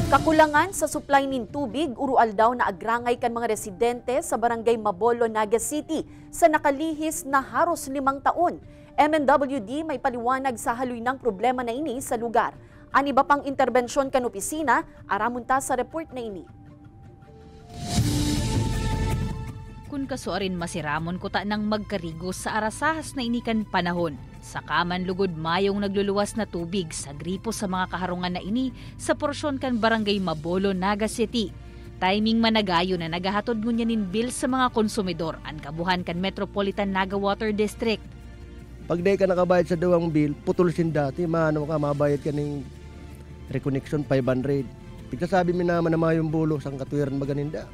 Kakulangan sa supply nin tubig, urual daw na agrangay kan mga residente sa barangay Mabolo, Naga City sa nakalihis na haros 5 taon. MNWD may paliwanag sa haloy ng problema na ini sa lugar. Ani ba pang interbensyon kan opisina, aramunta sa report na ini. Kung kasuarin masiramon ko ta nang magkarigos sa arasahas na inikan panahon. Sa kaman lugod mayong nagluluwas na tubig sa gripo sa mga kaharungan na ini sa porsyon kan barangay Mabolo, Naga City. Timing managayo na nagahatod ngunyanin bill sa mga konsumidor ang kabuhan kan Metropolitan Naga Water District. Pag di ka nakabayad sa dawang bill, putol sin dati, maano ka, mabayad ka ng reconnection 500. Pagkasabi mi naman na mayong bulo, sang katuwiran maganinda.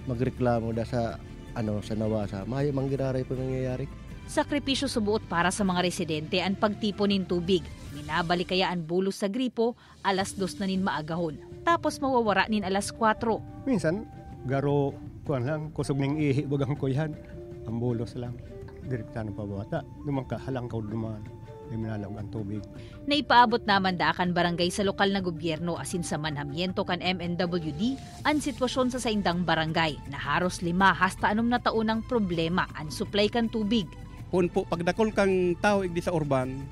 Magreklamo da sa sa nawasa, mayo manggiraray po nangyayari. Sakripisyo subuot para sa mga residente ang pagtipon ng tubig. Minabalik kaya ang bulos sa gripo, alas 2 na nin maagahon. Tapos mawawara nin alas 4. Minsan, garo kuan lang, kusog ning ihi, bagang kuyan, ang bulos lang. Direkta ng pabata, dumang kahalang kaw dumaan, may minalawag ang tubig. Naipaabot naman daakan barangay sa lokal na gobyerno asin sa manhamiento kan MNWD ang sitwasyon sa saindang barangay na haros 5 hasta 6 na taon ang problema ang supply kan tubig. Kung po pagdakol kang tao igdi sa urban,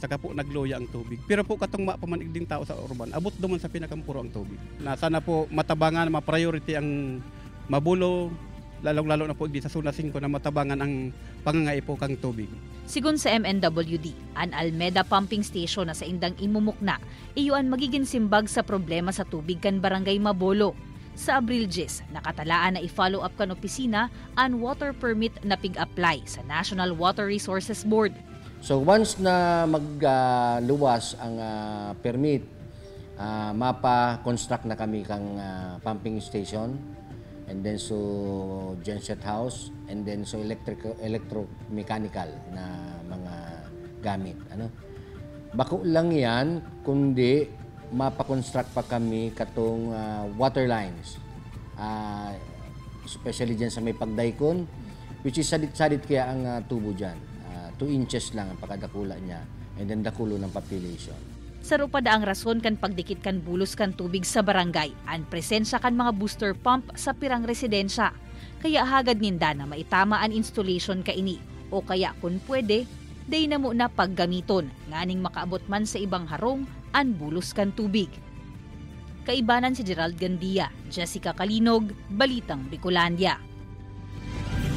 saka po nagloya ang tubig. Pero po katong mapaman igding tao sa urban, abot duman sa pinakampuro ang tubig. Nasa na po matabangan, ma-priority ang Mabulo, lalong-lalo na po igdi sa Zona 5 na matabangan ang pangangaipo kang tubig. Sigun sa MNWD, ang Almeda Pumping Station na sa indang imumukna, iyon magiging simbag sa problema sa tubig kan barangay Mabolo. Sa Abril 10, nakatalaan na i-follow up kan opisina ang water permit na pig-apply sa National Water Resources Board. So once na magluwas ang permit, mapa-construct na kami kang pumping station, and then so genset house, and then so electromechanical na mga gamit. Bako lang yan, kundi mapa-construct pa kami katong water lines. Especially dyan sa may pagdaikon, which is sadit-sadit kaya ang tubo dyan. 2 inches lang ang pakadakula niya, and then dakulo ng population. Sa rupada ang rason kan pagdikit kan bulos kan tubig sa barangay, ang presensya kan mga booster pump sa pirang residensya. Kaya hagad ninda na maitama ang installation ka ini, o kaya kung pwede, day na mo na paggamiton, nganing makaabot man sa ibang harong, ang bulos kan tubig. Kaibanan si Gerald Gandia, Jessica Kalinog, Balitang Bicolandia.